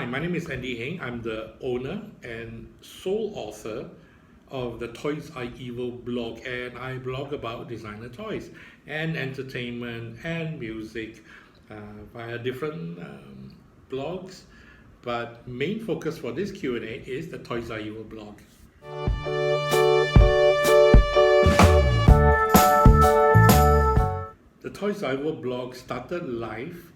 my name is Heng. I'm the owner and sole author of the TOYSREVIL blog, and I blog about designer toys and entertainment and music via different blogs. But main focus for this Q&A is the TOYSREVIL blog. The TOYSREVIL blog started live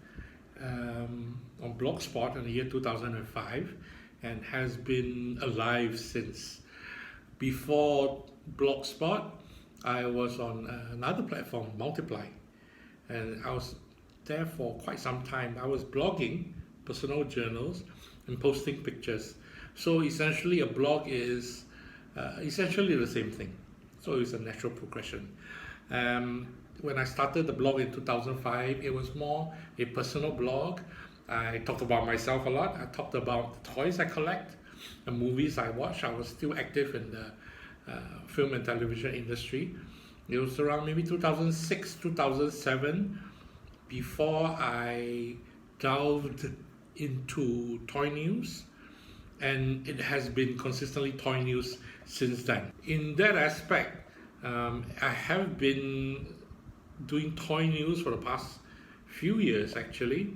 on Blogspot in the year 2005 and has been alive since. Before Blogspot, I was on another platform, Multiply, and I was there for quite some time. I was blogging personal journals and posting pictures. So essentially a blog is essentially the same thing. So it's a natural progression. When I started the blog in 2005, it was more a personal blog. I talked about myself a lot. I talked about the toys I collect, the movies I watch. I was still active in the film and television industry. It was around maybe 2006, 2007 before I delved into toy news, and it has been consistently toy news since then. In that aspect, I have been doing toy news for the past few years actually,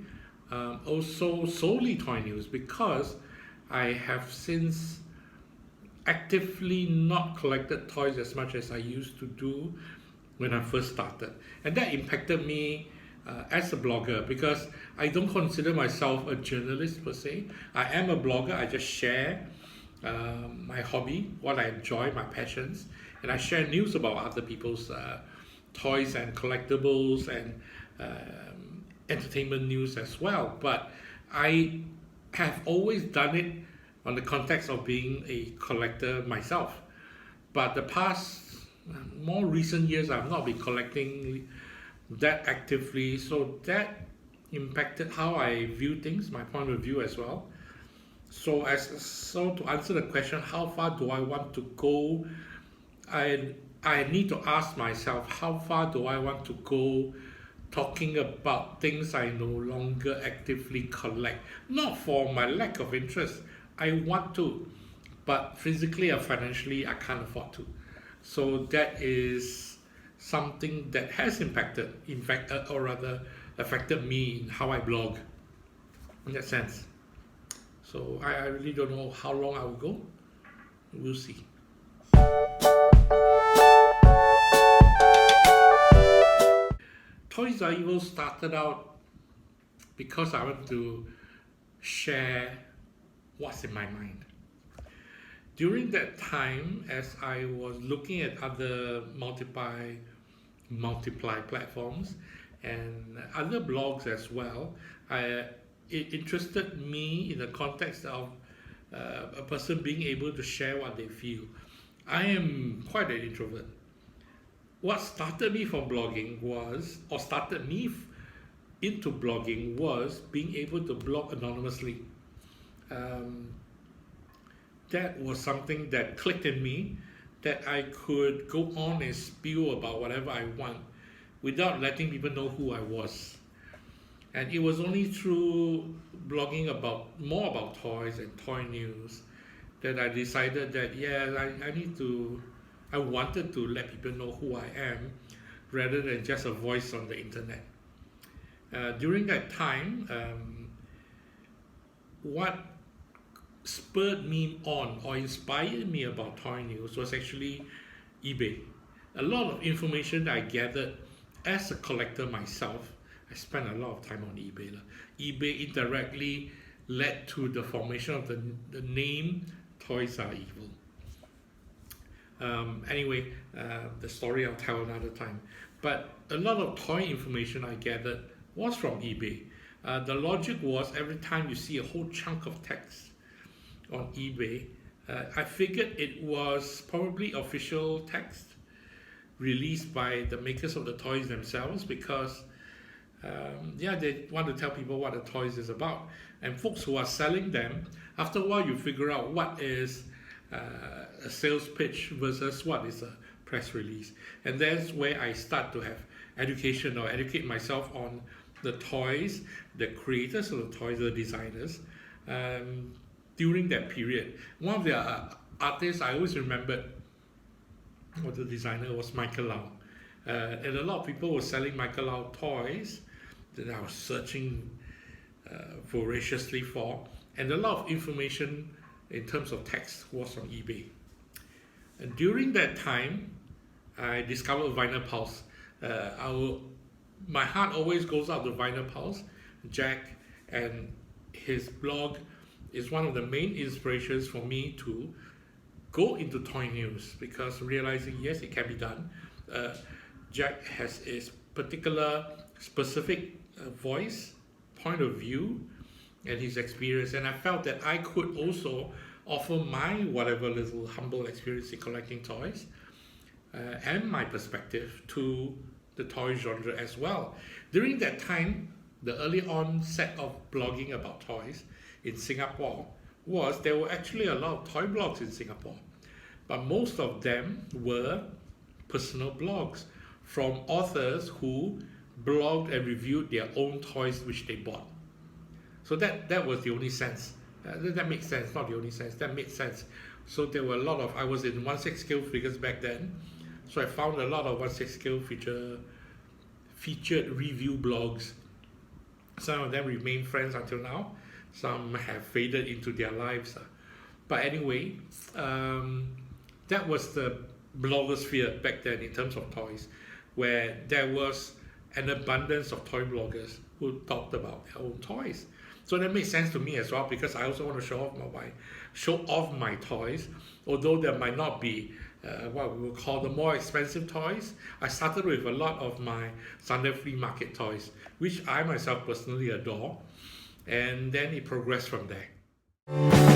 also solely toy news, because I have since actively not collected toys as much as I used to do when I first started, and that impacted me as a blogger, because I don't consider myself a journalist per se. I am a blogger. I just share my hobby, what I enjoy, my passions, and I share news about other people's toys and collectibles and entertainment news as well. But I have always done it on the context of being a collector myself. But the past, more recent years, I've not been collecting that actively, so that impacted how I view things, my point of view as well. So to answer the question, how far do I want to go? I need to ask myself, how far do I want to go talking about things I no longer actively collect? Not for my lack of interest. I want to, but physically or financially, I can't afford to. So that is something that has impacted, or rather affected me in how I blog, in that sense. So I really don't know how long I will go. We'll see. TOYSREVIL started out because I want to share what's in my mind. During that time, as I was looking at other multiply platforms and other blogs as well, it interested me in the context of a person being able to share what they feel. I am quite an introvert. What started me from blogging was, or started me into blogging, was being able to blog anonymously. That was something that clicked in me, that I could go on and spew about whatever I want without letting people know who I was. And it was only through blogging more about toys and toy news that I decided that I wanted to let people know who I am rather than just a voice on the internet. During that time, what spurred me on or inspired me about toy news was actually eBay. A lot of information that I gathered as a collector myself, I spent a lot of time on eBay. eBay indirectly led to the formation of the name TOYSREVIL. Anyway, the story I'll tell another time. But a lot of toy information I gathered was from eBay. The logic was, every time you see a whole chunk of text on eBay, I figured it was probably official text released by the makers of the toys themselves, because they want to tell people what the toys is about. And folks who are selling them, after a while you figure out what is a sales pitch versus what is a press release. And that's where I start to have education, or educate myself on the toys, the creators of the toys, the designers, during that period. One of the artists I always remembered, or the designer, was Michael Lau. And a lot of people were selling Michael Lau toys that I was searching voraciously for. And a lot of information in terms of text was on eBay. And during that time, I discovered Vinyl Pulse. My heart always goes out to Vinyl Pulse. Jack and his blog is one of the main inspirations for me to go into toy news, because realizing, yes, it can be done. Jack has his particular specific voice, point of view, and his experience, and I felt that I could also offer my whatever little humble experience in collecting toys and my perspective to the toy genre as well. During that time, the early onset of blogging about toys in Singapore was there were actually a lot of toy blogs in Singapore, but most of them were personal blogs from authors who blogged and reviewed their own toys which they bought. So that was the only sense. That makes sense, not the only sense, that made sense. So there were a lot of, I was in 1/6 scale figures back then, so I found a lot of 1/6 scale featured review blogs. Some of them remain friends until now, some have faded into their lives. But anyway, that was the blogosphere back then in terms of toys, where there was an abundance of toy bloggers who talked about their own toys. So that makes sense to me as well, because I also want to show off my toys, although there might not be what we will call the more expensive toys. I started with a lot of my Sunday flea market toys, which I myself personally adore, and then it progressed from there.